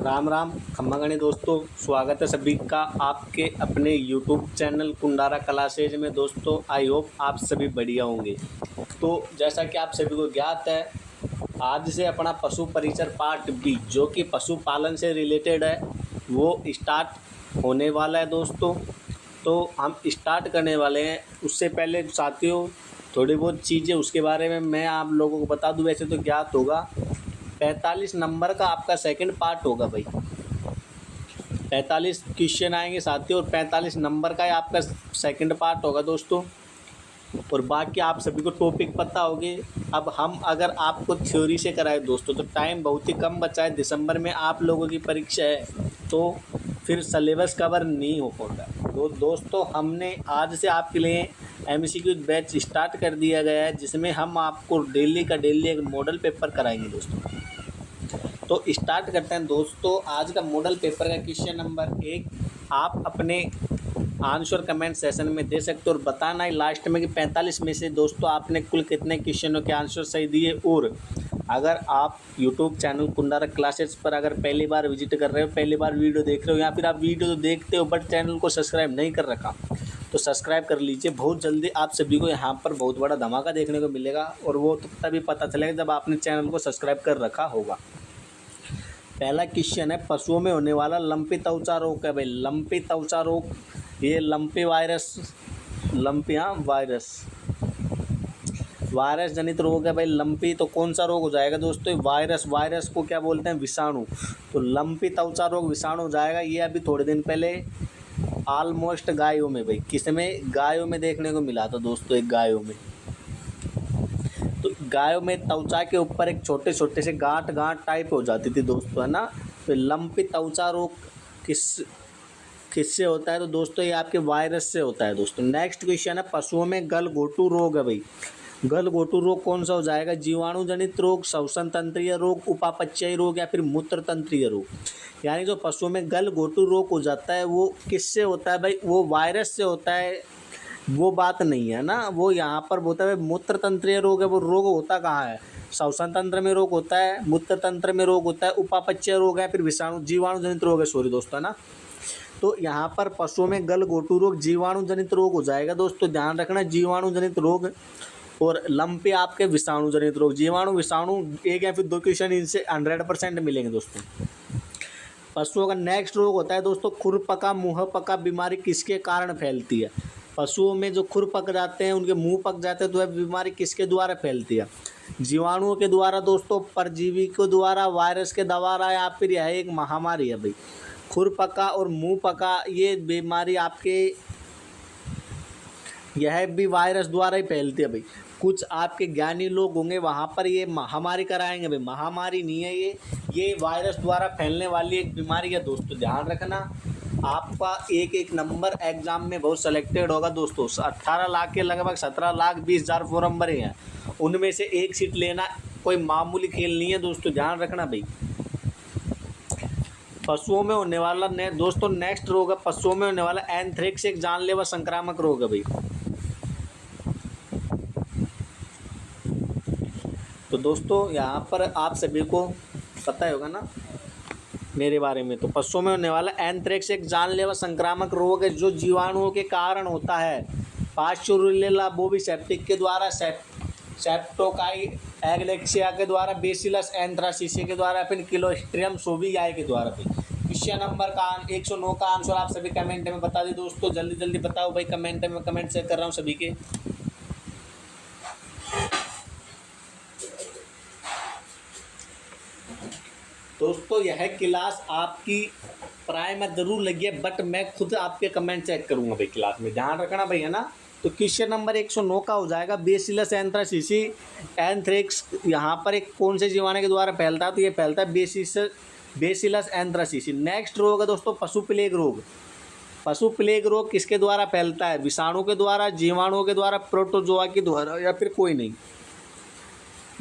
राम राम खम्मागणी दोस्तों, स्वागत है सभी का आपके अपने यूट्यूब चैनल कुंडारा क्लासेज में। दोस्तों आई होप आप सभी बढ़िया होंगे। तो जैसा कि आप सभी को ज्ञात है, आज से अपना पशु परिचर पार्ट बी जो कि पशुपालन से रिलेटेड है वो स्टार्ट होने वाला है दोस्तों। तो हम स्टार्ट करने वाले हैं, उससे पहले साथियों थोड़ी बहुत चीज़ें उसके बारे में मैं आप लोगों को बता दूं। वैसे तो ज्ञात होगा 45 नंबर का आपका सेकंड पार्ट होगा भाई। 45 क्वेश्चन आएंगे साथियों और 45 नंबर का आपका सेकंड पार्ट होगा दोस्तों। और बाकी आप सभी को टॉपिक पता होगी। अब हम अगर आपको थ्योरी से कराए दोस्तों तो टाइम बहुत ही कम बचा है, दिसंबर में आप लोगों की परीक्षा है तो फिर सिलेबस कवर नहीं हो पाता। तो दोस्तों हमने आज से आपके लिए MCQ बैच स्टार्ट कर दिया गया है, जिसमें हम आपको डेली का डेली एक मॉडल पेपर कराएंगे दोस्तों। तो स्टार्ट करते हैं दोस्तों। आज का मॉडल पेपर का क्वेश्चन नंबर 1 आप अपने आंसर कमेंट सेशन में दे सकते हो और बताना है लास्ट में कि 45 में से दोस्तों आपने कुल कितने क्वेश्चनों के आंसर सही दिए। और अगर आप यूट्यूब चैनल कुंडारा क्लासेस पर अगर पहली बार विजिट कर रहे हो, पहली बार वीडियो देख रहे हो या फिर आप वीडियो तो देखते हो बट चैनल को सब्सक्राइब नहीं कर रखा तो सब्सक्राइब कर लीजिए। बहुत जल्दी आप सभी को यहाँ पर बहुत बड़ा धमाका देखने को मिलेगा और वो तो तभी पता चलेगा जब आपने चैनल को सब्सक्राइब कर रखा होगा। पहला क्वेश्चन है, पशुओं में होने वाला लंपी त्वचा रोग है भाई। लंपी त्वचा रोग, ये लंपी वायरस जनित रोग है भाई। लंपी तो कौन सा रोग हो जाएगा दोस्तों? वायरस को क्या बोलते हैं? विषाणु। तो लंपी त्वचा रोग विषाणु हो जाएगा। ये अभी थोड़े दिन पहले ऑलमोस्ट गायों में भाई, किसमें? गायों में देखने को मिला था दोस्तों, एक गायों में। तो गायों में त्वचा के ऊपर एक छोटे छोटे से गांठ टाइप हो जाती थी दोस्तों, है ना। तो लंपी त्वचा रोग किससे होता है? तो दोस्तों ये आपके वायरस से होता है दोस्तों। नेक्स्ट क्वेश्चन है, पशुओं में गलघोटू रोग है भाई। गलघोटू रोग कौन सा हो जाएगा? जीवाणु जनित रोग, श्वसन तंत्रीय रोग, उपापचयी रोग या फिर मूत्र तंत्रीय रोग। यानी जो पशुओं में गलघोटू रोग हो जाता है वो किससे होता है भाई? वो वायरस से होता है, वो बात नहीं है ना। वो यहाँ पर होता है मूत्र तंत्रीय रोग है। वो रोग होता कहाँ है? श्वसन तंत्र में रोग होता है, मूत्र तंत्र में रोग होता है, उपापचय रोग है, फिर विषाणु जीवाणु जनित रोग है, सॉरी दोस्तों, है ना। तो यहाँ पर पशुओं में गलघोटू रोग जीवाणु जनित रोग हो जाएगा दोस्तों, ध्यान रखना। जीवाणु जनित रोग और लंपी आपके विषाणु जनित रोग। जीवाणु विषाणु एक या फिर दो क्वेश्चन इनसे 100% मिलेंगे दोस्तों। पशुओं का नेक्स्ट रोग होता है दोस्तों खुरपका मुंहपका बीमारी किसके कारण फैलती है? पशुओं में जो खुर पक जाते हैं, उनके मुंह पक जाते हैं, तो वह बीमारी किसके द्वारा फैलती है? जीवाणुओं के द्वारा दोस्तों, परजीवी के द्वारा, वायरस के द्वारा, या फिर यह एक महामारी है भाई। खुर पका और मुंह पका ये बीमारी आपके यह भी वायरस द्वारा ही फैलती है भाई। कुछ आपके ज्ञानी लोग होंगे वहाँ पर ये महामारी कराएंगे भाई, महामारी नहीं है ये वायरस द्वारा फैलने वाली एक बीमारी है दोस्तों, ध्यान रखना। आपका एक नंबर एग्जाम में बहुत सेलेक्टेड होगा दोस्तों। 18 लाख के लगभग 17,20,000 फॉर्म भरे हैं, उनमें से एक सीट लेना कोई मामूली खेल नहीं है दोस्तों, ध्यान रखना भाई। पशुओं में होने वाला दोस्तों नेक्स्ट रोग है, पशुओं में होने वाला एंथ्रेक्स, एक जानलेवा संक्रामक रोग है भाई। तो दोस्तों यहाँ पर आप सभी को पता ही होगा ना मेरे बारे में। तो पशुओं में होने वाला एंथ्रेक्स एक जानलेवा संक्रामक रोग है जो जीवाणुओं के कारण होता है। पास्चुरेल्ला बोविसेप्टिक के द्वारा, सेप्टोकाई एग्लेक्सिया के द्वारा, बेसिलस एंथ्रासिस के द्वारा, फिर क्लोस्ट्रिडियम सोवियाई के द्वारा। क्वेश्चन नंबर का 109 का आंसर आप सभी कमेंट में बता दें दोस्तों, जल्दी जल्दी बताओ भाई कमेंट में। कमेंट चेक कर रहा हूँ सभी के। दोस्तों यह क्लास आपकी प्राय में जरूर लगी है बट मैं खुद आपके कमेंट चेक करूंगा भाई क्लास में, ध्यान रखना भाई, है ना। तो क्वेश्चन नंबर 109 का हो जाएगा बेसिलस एंथ्रासिसी एंथ्रेक्स। यहाँ पर एक कौन से जीवाणु के द्वारा फैलता है? तो ये फैलता है बेसिलस एंथ्रासिसी। नेक्स्ट रोग है दोस्तों पशु प्लेग रोग। पशु प्लेग रोग किसके द्वारा फैलता है? विषाणु के द्वारा, जीवाणुओं के द्वारा, प्रोटोजोआ के द्वारा, या फिर कोई नहीं।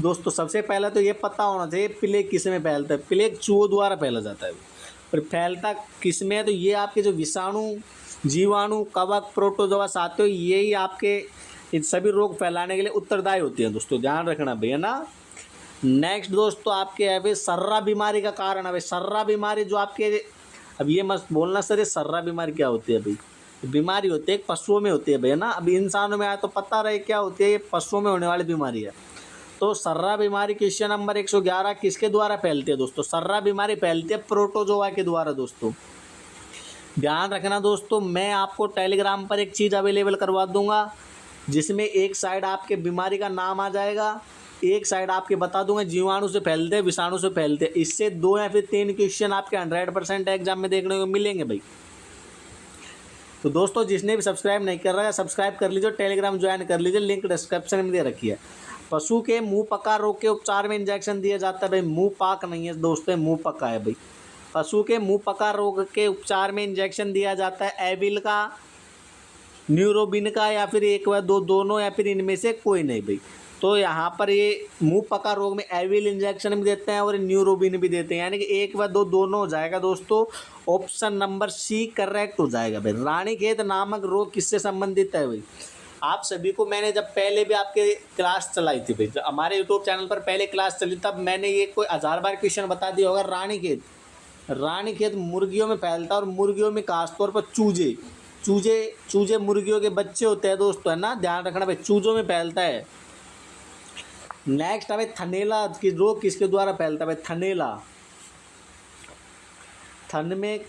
दोस्तों सबसे पहले तो ये पता होना चाहिए प्लेग किस में फैलता है। प्लेग चूहों द्वारा फैला जाता है और फैलता किस में है? तो ये आपके जो विषाणु, जीवाणु, कवक, प्रोटोजोआ साथियों, यही आपके इन सभी रोग फैलाने के लिए उत्तरदायी होती है दोस्तों, ध्यान रखना भैया ना। नेक्स्ट दोस्तों आपके है भाई सर्रा बीमारी का कारण है भाई। सर्रा बीमारी जो आपके, अब ये मत बोलना सर ये सर्रा बीमारी क्या होती है भाई। बीमारी होती है एक पशुओं में होती है भैया ना, अभी इंसानों में आया तो पता रहे क्या होती है, ये पशुओं में होने वाली बीमारी है। तो सर्रा बीमारी क्वेश्चन नंबर 111 किसके द्वारा फैलती है दोस्तों। सर्रा बीमारी फैलती है प्रोटोजोआ के द्वारा दोस्तों। ध्यान रखना दोस्तों, मैं आपको टेलीग्राम पर एक चीज़ अवेलेबल करवा दूंगा जिसमें एक साइड आपके बीमारी का नाम आ जाएगा, एक साइड आपके बता दूंगा जीवाणु से फैलते विषाणु से फैलते। इससे 2 या फिर 3 क्वेश्चन आपके 100% एग्जाम में देखने को मिलेंगे भाई। तो दोस्तों जिसने भी सब्सक्राइब नहीं कर रहा है सब्सक्राइब कर लीजिए, टेलीग्राम ज्वाइन कर लीजिए, लिंक डिस्क्रिप्शन में दे रखी है। पशु के मुंह पका रोग के उपचार में इंजेक्शन दिया जाता है भाई। मुंह पाक नहीं है दोस्तों, मुंह पका है भाई। पशु के मुंह पका रोग के उपचार में इंजेक्शन दिया जाता है एविल का, न्यूरोबिन का, या फिर एक व दो दोनों, या फिर इनमें से कोई नहीं भाई। तो यहाँ पर ये मुंह पका रोग में एविल इंजेक्शन भी देते हैं और न्यूरोबिन भी देते हैं, यानी कि एक व दो दोनों हो जाएगा दोस्तों। ऑप्शन नंबर सी करेक्ट हो जाएगा भाई। रानीखेत नामक रोग किससे संबंधित है भाई। आप सभी को मैंने जब पहले भी आपके क्लास चलाई थी भाई, हमारे यूट्यूब चैनल पर पहले क्लास चली तब मैंने ये कोई 1000 बार क्वेश्चन बता दिया होगा। रानीखेत मुर्गियों में फैलता है और मुर्गियों में खासतौर पर चूजे मुर्गियों के बच्चे होते हैं दोस्तों, है ना, ध्यान रखना भाई, चूजों में फैलता है। नेक्स्ट है भाई थनैला की रोग किसके द्वारा फैलता है भाई। थनैला, थन में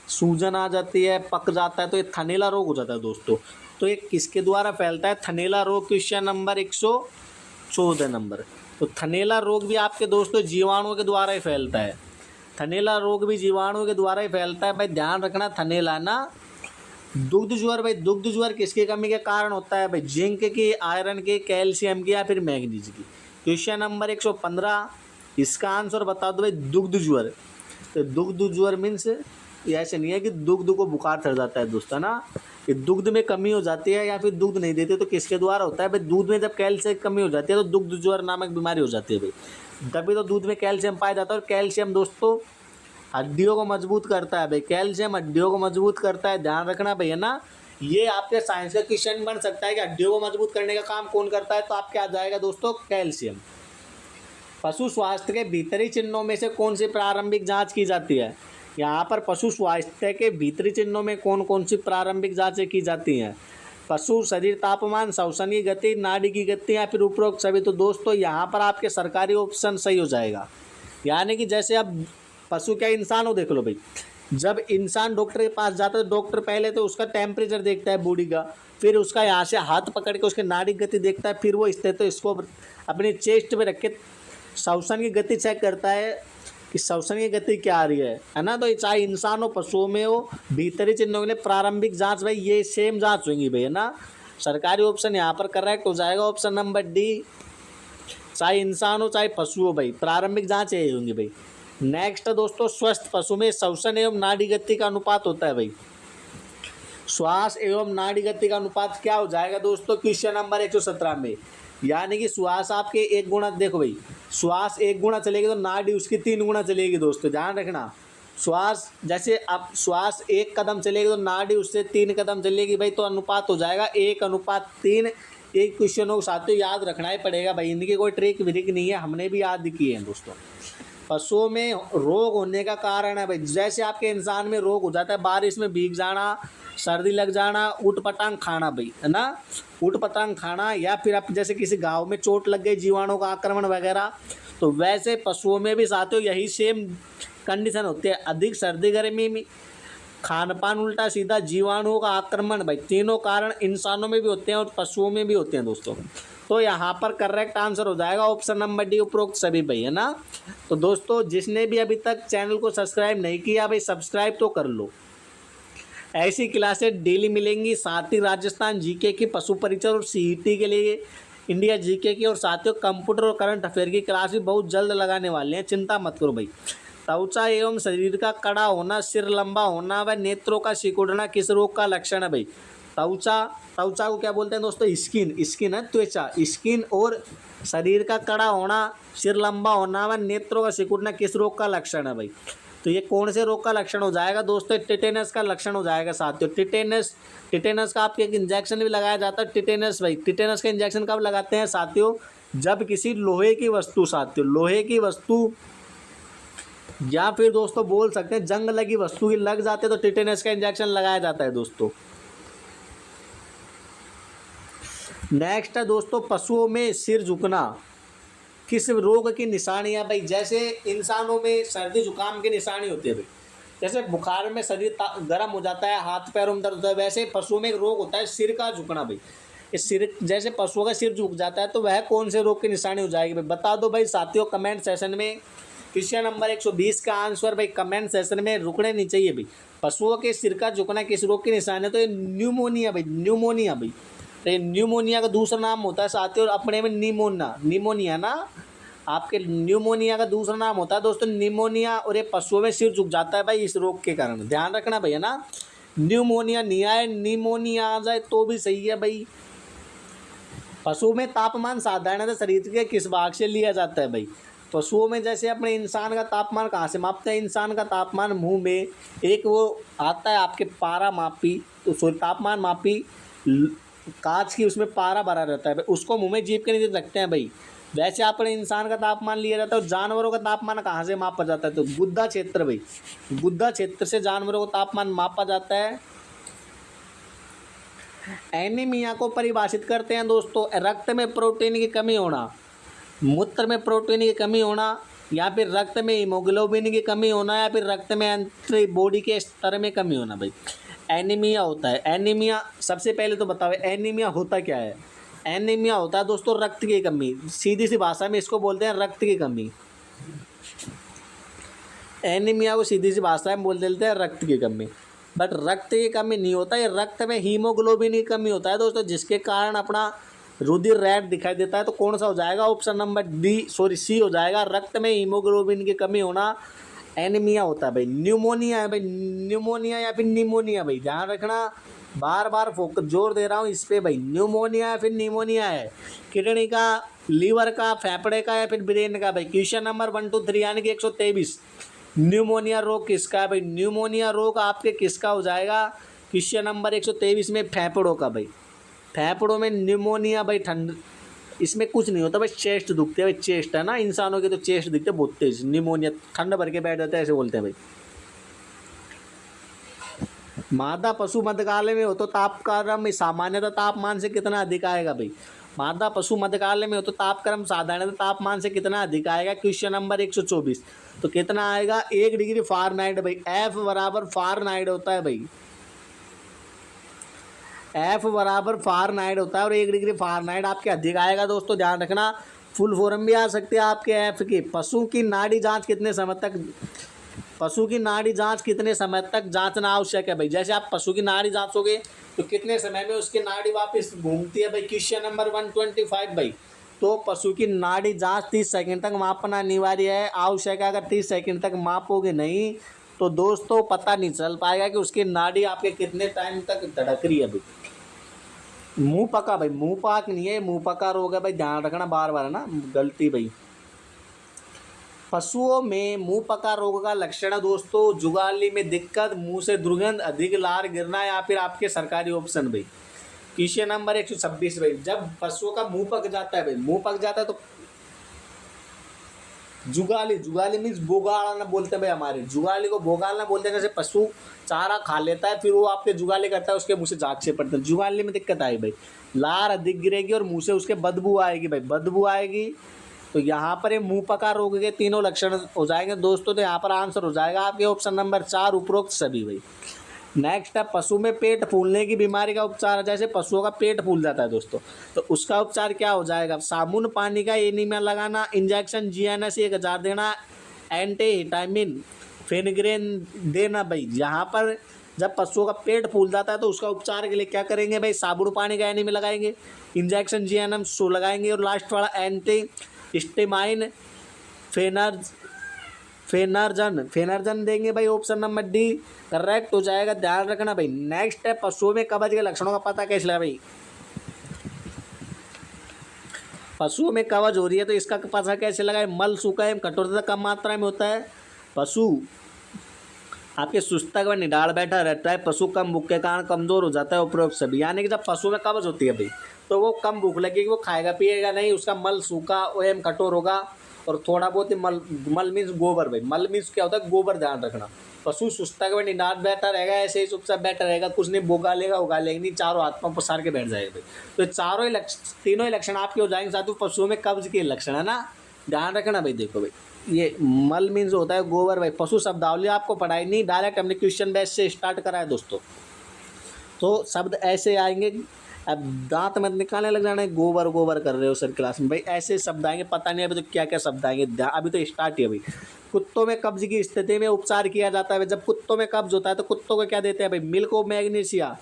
सूजन आ जाती है, पक जाता है तो ये थनैला रोग हो जाता है दोस्तों। तो ये किसके द्वारा फैलता है थनैला रोग, क्वेश्चन नंबर 114 नंबर। तो थनैला रोग भी आपके दोस्तों जीवाणुओं के द्वारा ही फैलता है। थनैला रोग भी जीवाणुओं के द्वारा ही फैलता है भाई, ध्यान रखना। थनैला ना दुग्ध ज्वर भाई, दुग्ध ज्वर किसकी कमी के कारण होता है भाई। जिंक की, आयरन की, कैल्शियम की, या फिर मैग्नीज की। क्वेश्चन नंबर 115 इसका आंसर बता दो भाई दुग्ध ज्वर। तो दुग्ध ज्वर मीन्स ये ऐसे नहीं है कि दुग्ध को बुखार चढ़ जाता है दोस्तों ना, कि दुग्ध में कमी हो जाती है या फिर दूध नहीं देते तो किसके द्वारा होता है भाई। दूध में जब कैल्शियम की कमी हो जाती है तो दुग्ध ज्वर नामक बीमारी हो जाती है भाई। तभी तो दूध में कैल्शियम पाया जाता है, और कैल्शियम दोस्तों हड्डियों को मजबूत करता है भाई। कैल्शियम हड्डियों को मजबूत करता है, ध्यान रखना भैया ना। ये आपके साइंस का क्वेश्चन बन सकता है कि हड्डियों को मजबूत करने का काम कौन करता है, तो आपके आ जाएगा दोस्तों कैल्शियम। पशु स्वास्थ्य के भीतरी चिन्हों में से कौन सी प्रारंभिक जांच की जाती है। यहाँ पर पशु स्वास्थ्य के भीतरी चिन्हों में कौन कौन सी प्रारंभिक जांचें की जाती हैं। पशु शरीर तापमान, श्वसन की गति, नाड़ी की गति, या फिर उपरोक्त सभी। तो दोस्तों यहाँ पर आपके सरकारी ऑप्शन सही हो जाएगा। यानी कि जैसे अब पशु क्या इंसान हो, देख लो भाई, जब इंसान डॉक्टर के पास जाता है तो डॉक्टर पहले तो उसका टेम्परेचर देखता है बॉडी का, फिर उसका यहाँ से हाथ पकड़ के उसके नाड़ी गति देखता है, फिर वो इसको अपनी चेस्ट पे रख के श्वसन की गति चेक करता है कि श्वसन की गति क्या आ रही है ना। तो चाहे इंसान हो पशुओं में हो, भीतरी चिन्हों के लिए प्रारंभिक जांच भाई ये सेम जांच होंगी भैया ना। सरकारी ऑप्शन यहाँ पर करेक्ट हो जाएगा, ऑप्शन नंबर डी। चाहे इंसान हो चाहे पशु हो भाई, प्रारंभिक जांच यही होंगी भाई। नेक्स्ट दोस्तों स्वस्थ पशु में श्वसन एवं नाड़ी गति का अनुपात होता है भाई। श्वास एवं नाड़ी गति का अनुपात क्या हो जाएगा दोस्तों, क्वेश्चन नंबर 117 में। यानी कि श्वास आपके 1 गुना, देखो भाई श्वास 1 गुना चलेगी तो नाड़ी उसकी 3 गुना चलेगी दोस्तों, ध्यान रखना। श्वास जैसे अब श्वास 1 कदम चलेगी तो नाड़ी उससे 3 कदम चलेगी भाई, तो अनुपात हो जाएगा 1:3। एक क्वेश्चनों को साथियों याद रखना ही पड़ेगा भाई, इनकी कोई ट्रिक विरिक नहीं है, हमने भी याद किए हैं दोस्तों। पशुओं में रोग होने का कारण है भाई, जैसे आपके इंसान में रोग हो जाता है बारिश में भीग जाना, सर्दी लग जाना, ऊट पटांग खाना भाई, है ना, ऊट पटांग खाना, या फिर आप जैसे किसी घाव में चोट लग गई, जीवाणु का आक्रमण वगैरह। तो वैसे पशुओं में भी साथियों यही सेम कंडीशन होती है। अधिक सर्दी गर्मी में, खान पान उल्टा सीधा, जीवाणुओं का आक्रमण भाई, तीनों कारण इंसानों में भी होते हैं और पशुओं में भी होते हैं दोस्तों। तो यहाँ पर करेक्ट आंसर हो जाएगा ऑप्शन नंबर डी, उपरोक्त सभी भाई, है ना। तो दोस्तों जिसने भी अभी तक चैनल को सब्सक्राइब नहीं किया भाई सब्सक्राइब तो कर लो। ऐसी क्लासें डेली मिलेंगी, साथ ही राजस्थान जीके की, पशु परिचय और सीईटी के लिए इंडिया जीके की, और साथियों कंप्यूटर और करंट अफेयर की क्लास भी बहुत जल्द लगाने वाले हैं, चिंता मत करो भाई। त्वचा एवं शरीर का कड़ा होना, सिर लंबा होना व नेत्रों का सिकुड़ना किस रोग का लक्षण है भाई। त्वचा को क्या बोलते हैं दोस्तों, स्किन है, त्वचा, स्किन, और शरीर का कड़ा होना, सिर लंबा होना व नेत्रों का सिकुड़ना किस रोग का लक्षण है भाई। तो ये कौन से रोग का लक्षण हो जाएगा दोस्तों, टिटेनस का लक्षण हो जाएगा साथियों। टिटेनस का आपके एक इंजेक्शन भी लगाया जाता है, टिटेनस भाई। टिटेनस का इंजेक्शन कब लगाते हैं साथियों, जब किसी लोहे की वस्तु साथियों, लोहे की वस्तु या फिर दोस्तों बोल सकते हैं जंग लगी वस्तु की लग जाते तो टिटेनस का इंजेक्शन लगाया जाता है दोस्तों। नेक्स्ट है दोस्तों पशुओं में सिर झुकना किस रोग की निशानी है भाई। जैसे इंसानों में सर्दी जुकाम की निशानी होती है भाई, जैसे बुखार में शरीर गर्म हो जाता है, हाथ पैरों में दर्द होता है, वैसे पशुओं में एक रोग होता है सिर का झुकना भाई। इस सिर जैसे पशुओं का सिर झुक जाता है तो वह कौन से रोग की निशानी हो जाएगी भाई, बता दो भाई साथियों कमेंट सेशन में। क्वेश्चन नंबर 120 का आंसर भाई कमेंट सेशन में रुकने नहीं चाहिए भाई। पशुओं के सिर का झुकना किस रोग की निशानी है, तो ये न्यूमोनिया भाई, न्यूमोनिया भाई। तो ये न्यूमोनिया का दूसरा नाम होता है साथियों अपने में निमोनिया, निमोनिया ना आपके न्यूमोनिया का दूसरा नाम होता है दोस्तों निमोनिया। और ये पशुओं में सिर झुक जाता है भाई इस रोग के कारण, ध्यान रखना भैया ना। न्यूमोनिया नहीं आए, निमोनिया आ जाए तो भी सही है भाई। पशुओं में तापमान साधारणतः शरीर के किस भाग से लिया जाता है भाई। पशुओं में जैसे अपने इंसान का तापमान कहाँ से मापते हैं, इंसान का तापमान मुंह में एक वो आता है आपके पारा मापी, तो सॉरी तापमान मापी कांच की, उसमें पारा भरा रहता है भाई, उसको मुंह में जीभ के नीचे रखते हैं भाई। वैसे अपने इंसान का तापमान लिया जाता है और जानवरों का तापमान कहाँ से मापा जाता है, तो गुद्दा क्षेत्र भाई, गुद्दा क्षेत्र से जानवरों का तापमान मापा जाता है। एनीमिया को परिभाषित करते हैं दोस्तों रक्त में प्रोटीन की कमी होना, मूत्र में प्रोटीन की कमी होना, या फिर रक्त में हीमोग्लोबिन की कमी होना, या फिर रक्त में एंटीबॉडी के स्तर में कमी होना भाई। एनीमिया होता है। एनीमिया सबसे पहले तो बताओ एनीमिया होता क्या है। एनीमिया होता है दोस्तों रक्त की कमी, सीधी सी भाषा में इसको बोलते हैं रक्त की कमी। एनीमिया को सीधी सी भाषा में बोल देते हैं रक्त की कमी, बट रक्त की कमी नहीं होता, ये रक्त में हीमोग्लोबिन की कमी होता है दोस्तों, जिसके कारण अपना रुधिर रेड दिखाई देता है। तो कौन सा हो जाएगा, ऑप्शन नंबर सी हो जाएगा, रक्त में हीमोग्लोबिन की कमी होना एनीमिया होता है भाई। न्यूमोनिया है भाई, न्यूमोनिया या फिर निमोनिया भाई, ध्यान रखना, बार बार फोकस जोर दे रहा हूँ इस पे भाई। न्यूमोनिया या फिर निमोनिया है किडनी का, लीवर का, फेफड़े का या फिर ब्रेन का भाई। क्वेश्चन नंबर 1 2 3 यानी कि 123 न्यूमोनिया रोग किसका है भाई। न्यूमोनिया रोग आपके किसका हो जाएगा, क्वेश्चन नंबर 123 में फेफड़ों का भाई। फेफड़ों में न्यूमोनिया भाई, ठंड इसमें कुछ नहीं होता भाई, चेस्ट दुखते हैं भाई, चेस्ट है ना इंसानों के, तो चेस्ट दिखते हैं बहुत तेज, निमोनिया ठंड भर के बैठ जाता है ऐसे बोलते हैं भाई। मादा पशु मध्यकाल में हो तो तापक्रम सामान्यतः तापमान से कितना अधिक आएगा भाई। मादा पशु मध्यकाल में हो तो तापक्रम साधारणतः तापमान से कितना अधिक आएगा, क्वेश्चन नंबर 124। तो कितना आएगा 1 डिग्री फ़ारेनहाइट भाई। एफ बराबर फ़ारेनहाइट होता है भाई, एफ बराबर फ़ारेनहाइट होता है और 1 डिग्री फ़ारेनहाइट आपके अधिक आएगा दोस्तों, ध्यान रखना। फुल फॉर्म भी आ सकती है आपके एफ की। पशु की नाड़ी जांच कितने समय तक, पशु की नाड़ी जांच कितने समय तक जांचना आवश्यक है भाई। जैसे आप पशु की नाड़ी जांचोगे तो कितने समय में उसकी नाड़ी वापस घूमती है भाई, क्वेश्चन नंबर 125 भाई। तो पशु की नाड़ी जांच 30 सेकंड तक मापना अनिवार्य है, आवश्यक है। अगर 30 सेकंड तक मापोगे नहीं तो दोस्तों पता नहीं चल पाएगा कि उसकी नाड़ी आपके कितने टाइम तक धड़क रही है भाई। मुंह पका भाई, मुंह पाक नहीं है, मुंह पका रोग है भाई, ध्यान रखना बार बार है ना, गलती भाई। पशुओं में मुंह पका रोग का लक्षण है दोस्तों जुगाली में दिक्कत, मुंह से दुर्गंध, अधिक लार गिरना, या फिर आपके सरकारी ऑप्शन भाई। क्वेश्चन नंबर 126 भाई, जब पशुओं का मुंह पक जाता है भाई, मुंह पक जाता है तो जुगाली, जुगाली मीन्स बोगाड़ना बोलते हैं भाई हमारे, जुगाली को बोगालना बोलते हैं। जैसे पशु चारा खा लेता है फिर वो आपके जुगाली करता है, उसके मुंह से झाग से पड़ता है, जुगाली में दिक्कत आई भाई, लार अधिक गिरेगी और मुंह से उसके बदबू आएगी भाई, बदबू आएगी। तो यहाँ पर ये मुंह पका रोग के तीनों लक्षण हो जाएंगे दोस्तों, तो यहाँ पर आंसर हो जाएगा आपके ऑप्शन नंबर 4 उपरोक्त सभी भाई। नेक्स्ट है पशु में पेट फूलने की बीमारी का उपचार। जैसे पशुओं का पेट फूल जाता है दोस्तों, तो उसका उपचार क्या हो जाएगा, साबुन पानी का एनीमिया लगाना, इंजेक्शन GNS 1000 देना, एंटीहिस्टामिन फेनग्रेन देना भाई। यहाँ पर जब पशुओं का पेट फूल जाता है तो उसका उपचार के लिए क्या करेंगे भाई, साबुन पानी का एनीमिया लगाएंगे, इंजेक्शन GNS लगाएंगे, और लास्ट वाला एंटीहिस्टामाइन फेनर्जन देंगे भाई, ऑप्शन नंबर डी करेक्ट हो जाएगा, ध्यान रखना भाई। नेक्स्ट है पशुओं में कब्ज के लक्षणों का पता कैसे लगा भाई। पशुओं में कब्ज हो रही है तो इसका पता कैसे लगाए, मल सूखा है, कठोरता कम मात्रा में होता है, पशु आपके सुस्तक व निडाल बैठा रहता है, पशु कम भूख के कारण कमजोर हो जाता है, उपरोक्त सभी। यानी कि जब पशु में कब्ज होती है भाई, तो वो कम भूख लगेगी, वो खाएगा पिएगा नहीं, उसका मल सूखा एवं कठोर होगा, और थोड़ा बहुत ही मल, मल मीन्स गोबर भाई, मल मीन्स क्या होता है गोबर, ध्यान रखना। पशु सुस्तक व निडाल बैठा रहेगा, ऐसे ही चुपचाप बैठा रहेगा, कुछ नहीं बोगा लेगा उगा लेगा नहीं, चारों हाथ पांव पसार के बैठ जाएगा भाई। तो चारों ही लक्षण, तीनों ही लक्षण आपके हो जाएंगे साथियों, पशुओं में कब्ज के लक्षण है ना, ध्यान रखना भाई। देखो भाई, ये मल मीन्स होता है गोबर भाई। पशु शब्दावली आपको पढ़ाई नहीं, डायरेक्ट हमने क्वेश्चन बेस से स्टार्ट करा है दोस्तों। तो शब्द ऐसे आएंगे, अब दांत मत निकालने लग जाना है, गोबर गोबर कर रहे हो सर क्लास में भाई, ऐसे शब्द आएंगे, पता नहीं अभी तो क्या क्या शब्द आएंगे, अभी तो स्टार्ट ही है भाई। कुत्तों में कब्ज की स्थिति में उपचार किया जाता है। जब कुत्तों में कब्ज होता है तो कुत्तों को क्या देते हैं भाई, मिल्क ऑफ मैग्नीशिया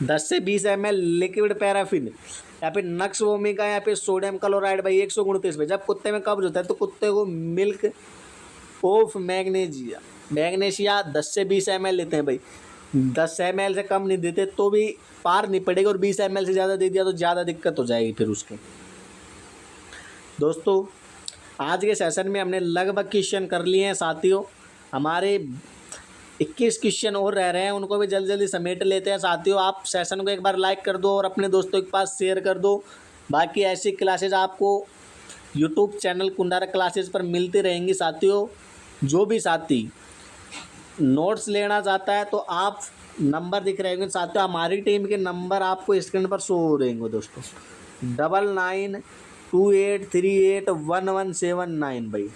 10 से 20 ml लिक्विड पैराफिन, या फिर नक्स वोमिका, या फिर सोडियम क्लोराइड भाई 129 में। जब कुत्ते में कब्ज होता है तो कुत्ते को मिल्क ऑफ मैग्नीशिया 10 से 20 ml लेते हैं भाई। 10 ml से कम नहीं देते तो भी पार नहीं पड़ेगा, और 20 ml से ज़्यादा दे दिया तो ज़्यादा दिक्कत हो जाएगी फिर उसके। दोस्तों आज के सेशन में हमने लगभग क्वेश्चन कर लिए हैं साथियों, हमारे 21 क्वेश्चन और रह रहे हैं, उनको भी जल्दी जल्दी समेट लेते हैं साथियों। आप सेशन को एक बार लाइक कर दो और अपने दोस्तों के पास शेयर कर दो। बाकी ऐसी क्लासेज आपको यूट्यूब चैनल कुंडारा क्लासेज पर मिलती रहेंगी साथियों। जो भी साथी नोट्स लेना चाहता है तो आप नंबर दिख रहे होंगे साथियों, हमारी टीम के नंबर आपको स्क्रीन पर शो हो रहेंगे दोस्तों, 9928381179 भाई।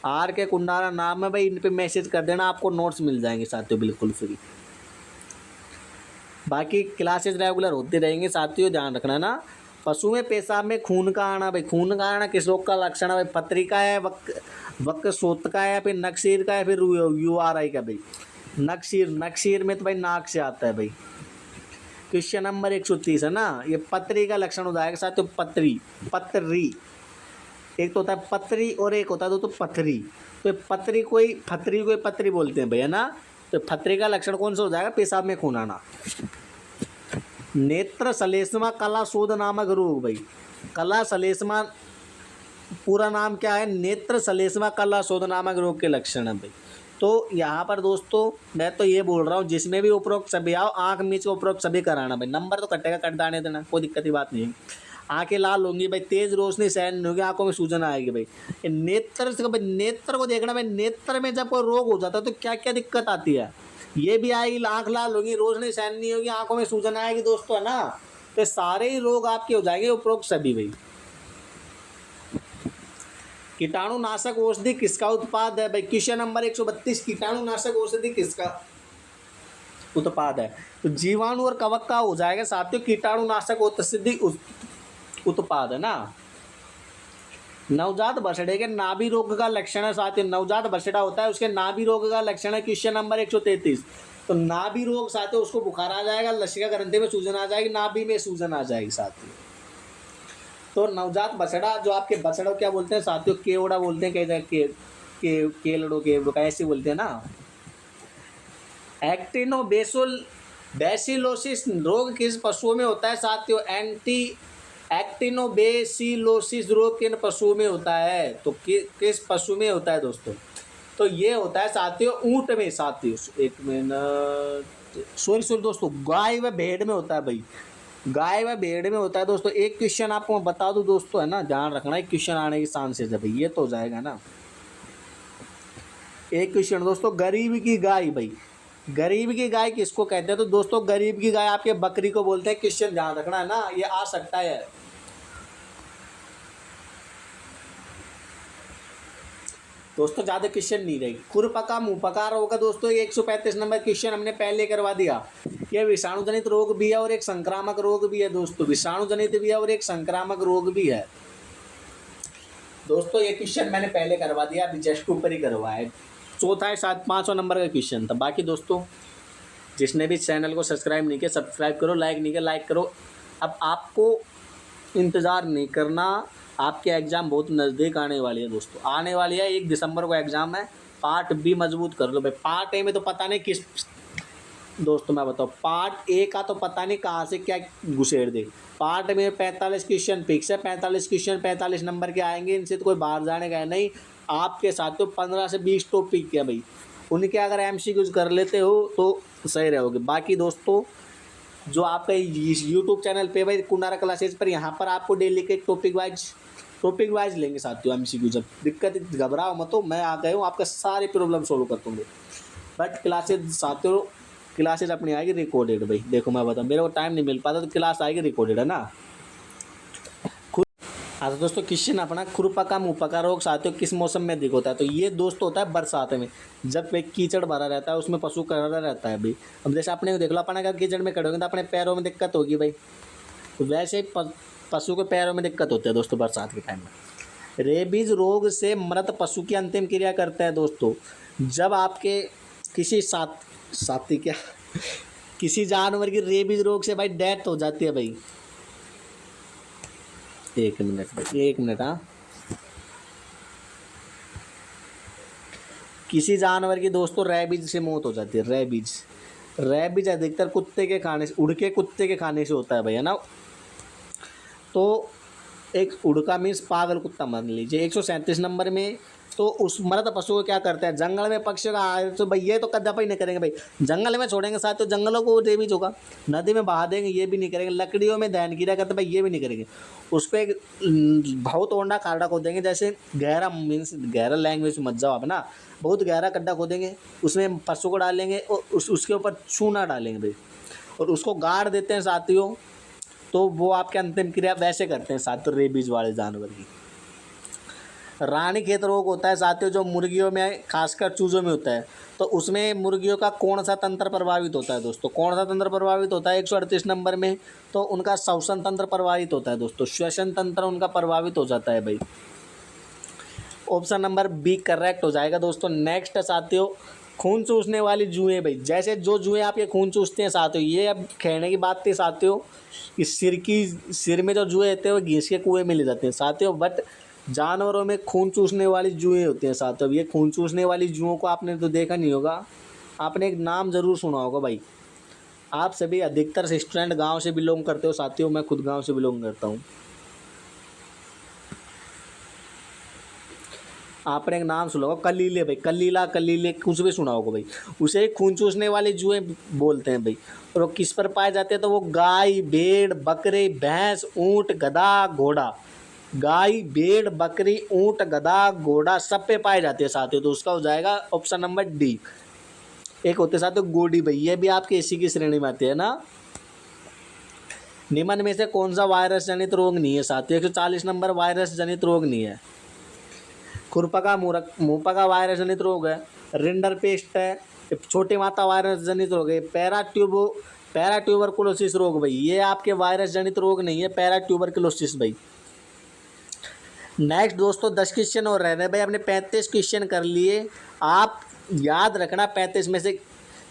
आर के कुंडारा नाम है भाई, इन पे मैसेज कर देना, आपको नोट्स मिल जाएंगे साथियों बिल्कुल फ्री। बाकी क्लासेज रेगुलर होते रहेंगे साथियों, ध्यान रखना ना। पशु में पेशाब में खून का आना भाई, खून का आना किस रोग का लक्षण है भाई, पत्रिका है, वक्र सोत का है, या फिर नक्सीर का है, फिर URI का भाई। नक्सीर में तो भाई नाक से आता है भाई। क्वेश्चन नंबर 130 है ना, ये पत्री का लक्षण हो जाएगा साथियों, पत्री एक तो होता है पत्री और एक होता है तो पथरी। तो पत्री कोई पत्री बोलते हैं भैया ना। तो पथरी का लक्षण कौन सा हो जाएगा, पेशाब में खून आना। नेत्र सलेस्मा कला शोध नामक रोग भाई, कला सलेस्मा पूरा नाम क्या है, नेत्र सलेस्मा कला शोध नामक रोग के लक्षण है भाई। तो यहाँ पर दोस्तों मैं तो ये बोल रहा हूँ, जिसमें भी उपरोक्त सभी आओ, आँख मीच उपरोक्त सभी कराना भाई। नंबर तो कटेगा, कट दाने देना, कोई दिक्कत की बात नहीं है। आंखें लाल होंगी भाई, तेज रोशनी सहन नहीं होगी, आंखों में सूजन आएगी भाई। नेत्र से भाई, नेत्र को देखना भाई, नेत्र में जब कोई रोग हो जाता है तो क्या क्या दिक्कत आती है, ये भी आएगी, आंख लाल होगी, रोशनी सहन नहीं होगी, आंखों में सूजन आएगी दोस्तों, है ना। तो सारे ही रोग आपके हो जाएंगे उपरोक्त सभी भाई। कीटाणुनाशक औषधि किसका उत्पाद है भाई, क्वेश्चन नंबर 132, कीटाणुनाशक औषधि किसका उत्पाद है। तो जीवाणु और कवक का हो जाएगा साथियों, कीटाणुनाशक औषधि उत्पाद है ना। नवजात बछड़े के नाभि रोग का लक्षण है साथियों, नवजात बछड़ा होता है उसके नाभि रोग का लक्षण है, क्वेश्चन नंबर 133। तो नाभि रोग साथियों, उसको बुखार आ जाएगा, लसिका ग्रंथि में सूजन आ जाएगी, नाभि में सूजन आ जाएगी साथियों। तो नवजात बछड़ा, जो आपके बछड़ों क्या बोलते हैं साथियों, केवड़ा बोलते हैं, कई जगह केलड़ो ऐसे बोलते हैं ना। एक्टिनोबेसिलोसिस रोग किस पशुओं में होता है साथियों, एक्टिनोबेसिलोसिस रोग किन पशुओं में होता है, तो किस पशु में होता है दोस्तों, तो ये होता है साथियों ऊंट में साथियों। एक मिनट, सॉरी दोस्तों, गाय व भेड़ में होता है भाई, गाय व भेड़ में होता है दोस्तों। एक क्वेश्चन आपको मैं बता दूं दोस्तों, है ना, ध्यान रखना, एक क्वेश्चन आने की चांस है भाई, ये तो हो जाएगा ना। एक क्वेश्चन दोस्तों, गरीब की गाय भाई, गरीब की गाय किसको कहते हैं, तो दोस्तों गरीब की गाय आपके बकरी को बोलते हैं। क्वेश्चन ध्यान रखना है ना, ये आ सकता है। दोस्तों ज़्यादा क्वेश्चन नहीं रहेगी। खुरपका मुंहपका रोग का दोस्तों 135 नंबर क्वेश्चन हमने पहले करवा दिया। यह विषाणु जनित रोग भी है और एक संक्रामक रोग भी है दोस्तों, विषाणु जनित भी है और एक संक्रामक रोग भी है दोस्तों। ये क्वेश्चन मैंने पहले करवा दिया, अभी जस्ट ऊपर ही करवाया है। चौथा है 5वां नंबर का क्वेश्चन था। बाकी दोस्तों जिसने भी चैनल को सब्सक्राइब नहीं किया सब्सक्राइब करो, लाइक नहीं किया लाइक करो। अब आपको इंतज़ार नहीं करना, आपके एग्ज़ाम बहुत नज़दीक आने वाली है दोस्तों, आने वाली है। 1 दिसंबर को एग्ज़ाम है। पार्ट बी मजबूत कर लो भाई, पार्ट ए में तो पता नहीं दोस्तों मैं बताऊँ, पार्ट ए का तो पता नहीं कहाँ से क्या घुसेड़ दे। पार्ट में 45 क्वेश्चन फिक्स है, 45 क्वेश्चन 45 नंबर के आएंगे, इनसे तो कोई बाहर जाने का है नहीं। आपके साथ तो 15 से 20 टॉपिक है भाई, उनके अगर एमसीक्यूज कर लेते हो तो सही रहोगे। बाकी दोस्तों जो आपका यूट्यूब चैनल पे भाई कुनारा क्लासेज पर, यहाँ पर आपको डेली के टॉपिक वाइज लेंगे साथियों एमसीक्यू। जब दिक्कत घबराओ मत, तो मैं आ गया हूँ, आपका सारे प्रॉब्लम सोल्व कर दूँगे। बट क्लासेज साथियों, क्लासेज अपनी आएगी रिकॉर्डेड भाई। देखो मैं बताऊँ, मेरे को टाइम नहीं मिल पाता तो क्लास आएगी रिकॉर्डेड, है ना। हाँ तो दोस्तों क्वेश्चन अपना, खुरपा का मुँह पका रोग साथियों किस मौसम में अधिक होता है? तो ये दोस्तों होता है बरसात में, जब एक कीचड़ भरा रहता है, उसमें पशु खड़ा रहता है भाई। अब जैसे अपने को देख लो, अपना अगर कीचड़ में खड़े होंगे तो अपने पैरों में दिक्कत होगी भाई, तो वैसे ही पशु के पैरों में दिक्कत होती है दोस्तों बरसात के टाइम में। रेबीज रोग से मृत पशु की अंतिम क्रिया करते हैं दोस्तों, जब आपके किसी साथी क्या किसी जानवर की रेबीज रोग से भाई डेथ हो जाती है भाई। एक मिनट हाँ, किसी जानवर की दोस्तों रेबीज से मौत हो जाती है। रेबीज अधिकतर कुत्ते के खाने से, उड़ के कुत्ते के खाने से होता है भाई, है ना। तो एक उड़का मीन्स पागल कुत्ता मान लीजिए। 137 नंबर में, तो उस मृत पशु को क्या करते हैं? जंगल में पक्षियों का आए तो भाई ये तो कदापि नहीं करेंगे भाई, जंगल में छोड़ेंगे साथ, तो जंगलों को रेबीज होगा। नदी में बहा देंगे, ये भी नहीं करेंगे। लकड़ियों में दहन क्रिया करते भाई, ये भी नहीं करेंगे। उस पर एक बहुत ओंडा खाड़ा खोदेंगे, जैसे गहरा मीन्स गहरा लैंग्वेज मत जाओ आप ना, बहुत गहरा गड्ढा खोदेंगे, उसमें पशु को डालेंगे और उसके ऊपर चूना डालेंगे भाई, और उसको गाड़ देते हैं साथियों। तो वो आपके अंतिम क्रिया वैसे करते हैं साथियों रेबीज वाले जानवर की। रानीखेत रोग होता है साथियों, जो मुर्गियों में खासकर चूजों में होता है। तो उसमें मुर्गियों का कौन सा तंत्र प्रभावित होता है दोस्तों? कौन सा तंत्र प्रभावित होता है 138 नंबर में? तो उनका श्वसन तंत्र प्रभावित होता है दोस्तों, श्वसन तंत्र उनका प्रभावित हो जाता है भाई। ऑप्शन नंबर बी करेक्ट हो जाएगा दोस्तों। नेक्स्ट साथियों, खून चूसने वाली जुएँ भाई, जैसे जो जुएँ आपके खून चूसते हैं साथियों, ये अब कहने की बात थी साथियों कि सिर में जो जुएँ होते हैं वो घीस के कुएँ में ले जाते हैं साथियों। बट जानवरों में खून चूसने वाली जुएँ होती हैं साथियों। ये खून चूसने वाली जुओं को आपने तो देखा नहीं होगा, आपने एक नाम ज़रूर सुना होगा भाई। आप सभी अधिकतर से स्टूडेंट गाँव से बिलोंग करते हो साथियों, मैं खुद गाँव से बिलोंग करता हूँ। आपने एक नाम सुना होगा कलीले भाई, कलीले कुछ भी सुना होगा भाई, उसे खून चूसने वाले जुएँ बोलते हैं भाई। और वो किस पर पाए जाते हैं? तो वो गाय, भेड़, बकरे, भैंस, ऊँट, गधा, घोड़ा, गाय, भेड़, बकरी, ऊँट, गधा, घोड़ा सब पे पाए जाते हैं साथियों। तो उसका हो जाएगा ऑप्शन नंबर डी। एक होते साथियों गोडी भाई, ये भी आपके इसी की श्रेणी में आते हैं ना। निम्न में से कौन सा वायरस जनित रोग नहीं है साथियों? 140 नंबर वायरस जनित रोग नहीं है। खुरपका मुंहपका वायरस जनित रोग है, रिंडर पेस्ट है, छोटी माता वायरस जनित रोग है, पैराट्यूबरकुलोसिस रोग भाई, ये आपके वायरस जनित रोग नहीं है, पैराट्यूबरकुलोसिस भाई। नेक्स्ट दोस्तों 10 क्वेश्चन और रह रहे भाई, आपने 35 क्वेश्चन कर लिए। आप याद रखना 35 में से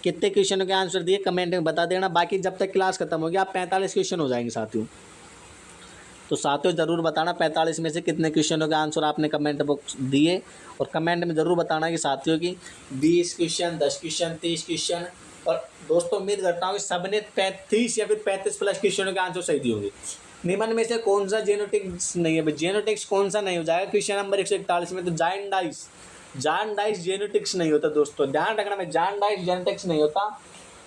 कितने क्वेश्चनों के आंसर दिए कमेंट में बता देना। बाकी जब तक क्लास खत्म होगी आप 45 क्वेश्चन हो जाएंगे साथियों। तो साथियों ज़रूर बताना 45 में से कितने क्वेश्चनों के आंसर आपने कमेंट बॉक्स दिए, और कमेंट में ज़रूर बताना कि साथियों की 20 क्वेश्चन, 10 क्वेश्चन, 30 क्वेश्चन। और दोस्तों उम्मीद करता हूँ कि सबने 35 या फिर 35 प्लस क्वेश्चनों के आंसर सही दिए होंगे। निम्न में से कौन सा जेनेटिक्स नहीं है भाई? जेनेटिक्स कौन सा नहीं हो जाएगा क्वेश्चन नंबर 141 में? तो जॉन्डाइस जेनेटिक्स नहीं होता दोस्तों, ध्यान रखना भाई, जॉन्डाइस जेनेटिक्स नहीं होता।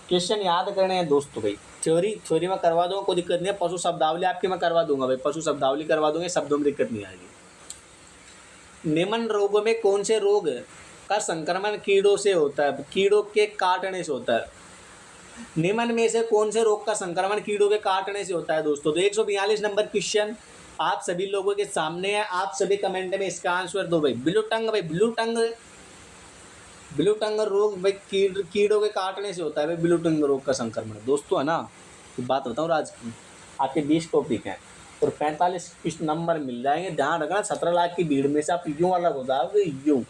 क्वेश्चन याद करने हैं दोस्तों भाई, थ्योरी में करवा दूंगा, कोई दिक्कत नहीं है। पशु शब्दावली आपकी मैं करवा दूंगा भाई, पशु शब्दावली करवा दूंगा, शब्दों में दिक्कत नहीं आएगी। निम्न रोगों में कौन से रोग का संक्रमण कीड़ों से होता है? कीड़ों के काटने से होता है। निम्न में से कौन से रोग का संक्रमण कीड़ों के काटने से होता है दोस्तों? तो 142 नंबर क्वेश्चन आप सभी लोगों के सामने है, आप सभी कमेंट में इसका आंसर दो भाई। ब्लू टंग रोग भाई कीड़ों के काटने से होता है भाई, ब्लू टंग रोग का संक्रमण दोस्तों, है ना। तो बात बताऊँ राज, आपके 20 टॉपिक हैं और 45 नंबर मिल जाएंगे। ध्यान रखना 17 लाख की भीड़ में से आप यूँ अलग हो जाओगे, यूँ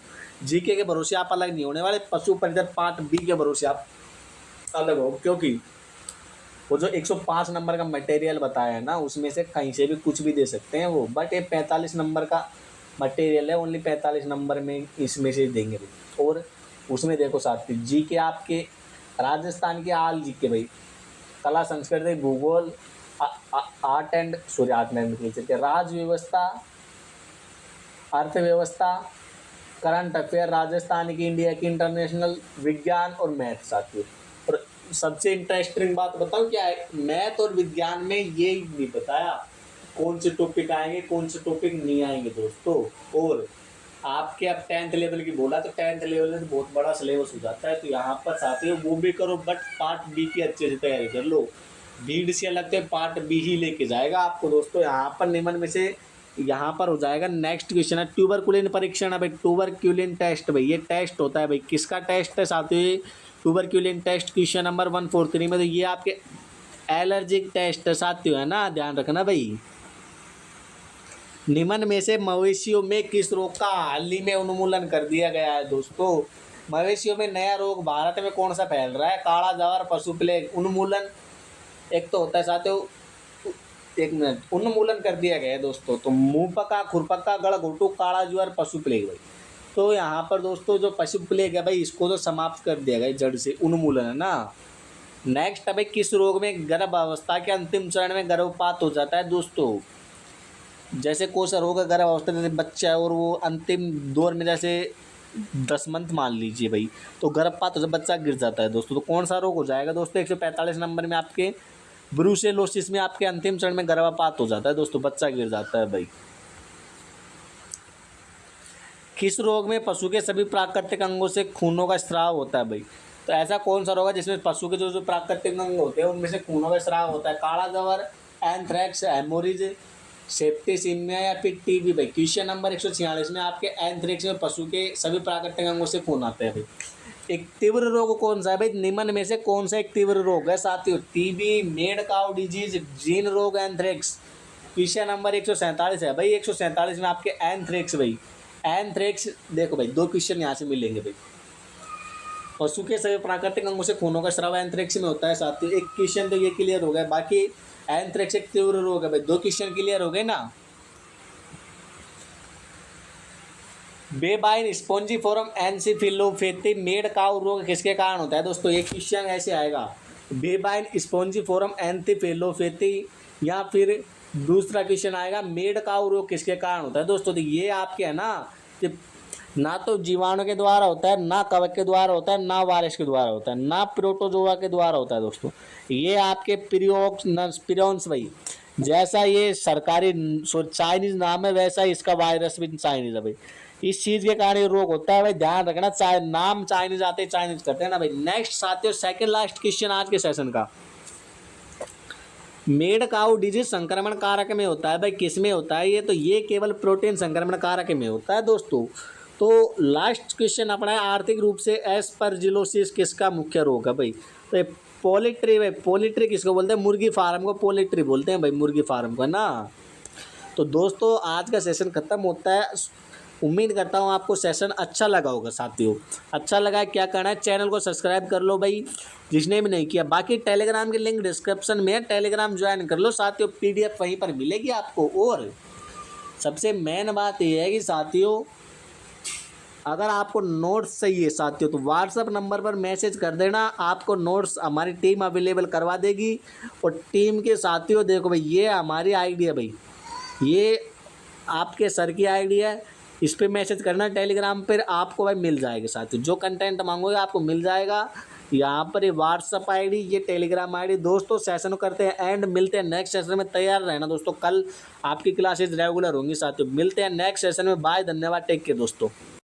जीके के भरोसे आप अलग नहीं होने वाले, पशु परिधर पार्ट बी के भरोसे आप अलग हो। क्योंकि वो जो 105 नंबर का मटेरियल बताया है ना, उसमें से कहीं से भी कुछ भी दे सकते हैं वो, बट ये 45 नंबर का मटेरियल है, ओनली 45 नंबर में इसमें से देंगे। और उसमें देखो साथी जी के आपके राजस्थान की आल जीके भाई, कला संस्कृति भूगोल, आर्ट एंड कल्चर, राज व्यवस्था, अर्थव्यवस्था, करंट अफेयर, राजस्थान की, इंडिया की, इंटरनेशनल, विज्ञान और मैथ साथियों। और सबसे इंटरेस्टिंग बात बताऊं क्या है, मैथ और विज्ञान में ये नहीं बताया कौन से टॉपिक आएंगे कौन से टॉपिक नहीं आएंगे दोस्तों। और आपके अब 10th लेवल की बोला तो 10th लेवल में तो बहुत बड़ा सिलेबस हो जाता है, तो यहाँ पर साथियों वो भी करो, बट पार्ट बी की अच्छे से तैयारी कर लो। भीड़ से अलग तो पार्ट बी ही लेके जाएगा आपको दोस्तों। यहाँ पर निम्न में से यहाँ पर हो जाएगा नेक्स्ट क्वेश्चन है ट्यूबरकुलिन परीक्षण है भाई, ट्यूबरक्यूलिन टेस्ट भाई, ये टेस्ट होता है भाई, किसका टेस्ट है साथियों, ट्यूबरक्यूलिन टेस्ट, क्वेश्चन नंबर 143 में। तो ये आपके एलर्जिक टेस्ट है साथियों, है ना, ध्यान रखना भाई। निम्न में से मवेशियों में किस रोग का हाल ही में उन्मूलन कर दिया गया है दोस्तों। मवेशियों में नया रोग भारत में कौन सा फैल रहा है, काला ज्वर, पशु प्लेग, उन्मूलन एक तो होता है साथियों, एक मिनट, उन्मूलन कर दिया गया है दोस्तों। तो मुंह पका, खुरपक्का, गड़घोटू, काला ज्वर, पशु प्लेग भाई। तो यहाँ पर दोस्तों जो पशु प्लेग है भाई, इसको तो समाप्त कर दिया गया जड़ से, उन्मूलन है ना। नेक्स्ट है भाई, किस रोग में गर्भावस्था के अंतिम चरण में गर्भपात हो जाता है दोस्तों। जैसे कौन सा रोग है, गर्भावस्था जैसे बच्चा है और वो अंतिम दौर में, जैसे 10 मंथ मान लीजिए भाई, तो गर्भपात हो जाए, बच्चा गिर जाता है दोस्तों। तो कौन सा रोग हो जाएगा दोस्तों, 145 नंबर में आपके ब्रूसेलोसिस में आपके अंतिम चरण में गर्भपात हो जाता है दोस्तों, बच्चा गिर जाता है भाई। किस रोग में पशु के सभी प्राकृतिक अंगों से खूनों का स्राव होता है भाई। तो ऐसा कौन सा रोग है जिसमें पशु के जो जो प्राकृतिक अंग होते हैं उनमें से खूनों का स्राव होता है, काला ज्वर, एंथ्रैक्स, हेमोरेज, सेप्टिसिमिया या फिर टीबी भाई। क्वेश्चन नंबर 146 में आपके एंथ्रैक्स में पशु के सभी प्राकृतिक अंगों से खून आता है भाई। एक तीव्र रोग कौन सा है भाई, निम्न में से कौन सा एक तीव्र रोग है साथियों, TB, made cow disease, gene रोग, एंथ्रैक्स। क्वेश्चन नंबर 147 है भाई, 147 में आपके एंथ्रैक्स भाई, एंथ्रैक्स। देखो भाई, 2 क्वेश्चन यहाँ से मिलेंगे भाई। पशु के सभी प्राकृतिक अंगों से खूनों का स्राव एंथ्रैक्स में होता है साथियों। एक क्वेश्चन तो ये क्लियर हो गया, बाकी एंथ्रैक्स एक तीव्र रोग है भाई, 2 क्वेश्चन क्लियर हो गए ना। बेबाइन स्पॉन्जिफोरम एनसीफिलोपैथी मेड काउ रोग किसके कारण होता है दोस्तों, ये क्वेश्चन ऐसे आएगा, बेबाइन स्पॉन्जिफोरम एंथीफिलोपैथी, या फिर दूसरा क्वेश्चन आएगा मेड काउ रोग किसके कारण होता है दोस्तों। तो ये आपके है ना, कि ना तो जीवाणु के द्वारा होता है, ना कवक के द्वारा होता है, ना वायरस के द्वारा होता है, ना प्रोटोजोआ के द्वारा होता है दोस्तों। ये आपके पिरियॉन्स भाई, जैसा ये सरकारी चाइनीज नाम है वैसा ही इसका वायरस भी चाइनीज है भाई। इस चीज के कारण ये रोग होता है भाई, ध्यान रखना, चाहे नाम चाइनीज आते हैं, चाइनीज करते हैं ना भाई। नेक्स्ट साथियों, सेकंड लास्ट क्वेश्चन आज के सेशन का, मेड काउ डिजीज संक्रमण कारक में होता है भाई, किस में होता है ये, तो ये केवल प्रोटीन संक्रमण कारक में होता है दोस्तों। तो लास्ट क्वेश्चन अपना है, आर्थिक रूप से एस्परजिलोसिस किसका मुख्य रोग है भाई। तो पोल्ट्री भाई, पोल्ट्री किसको बोलते हैं, मुर्गी फार्म को पोल्ट्री बोलते हैं भाई, मुर्गी फार्म को ना। तो दोस्तों आज का सेशन खत्म होता है, उम्मीद करता हूँ आपको सेशन अच्छा लगा होगा साथियों। अच्छा लगा है, क्या करना है, चैनल को सब्सक्राइब कर लो भाई जिसने भी नहीं किया। बाकी टेलीग्राम की लिंक डिस्क्रिप्शन में है, टेलीग्राम ज्वाइन कर लो साथियों, PDF वहीं पर मिलेगी आपको। और सबसे मेन बात यह है कि साथियों, अगर आपको नोट्स चाहिए साथियों तो व्हाट्सअप नंबर पर मैसेज कर देना, आपको नोट्स हमारी टीम अवेलेबल करवा देगी। और टीम के साथियों देखो भाई, ये हमारी आईडी है भाई, ये आपके सर की आईडी है, इस पर मैसेज करना टेलीग्राम पर, आपको भाई मिल जाएगा साथियों, जो कंटेंट मांगोगे आपको मिल जाएगा। यहाँ पर ये व्हाट्सअप आईडी, ये टेलीग्राम आईडी। दोस्तों सेशन करते हैं एंड, मिलते हैं नेक्स्ट सेशन में, तैयार रहना दोस्तों, कल आपकी क्लासेज रेगुलर होंगी साथियों। मिलते हैं नेक्स्ट सेशन में, बाय, धन्यवाद, टेक केयर दोस्तों।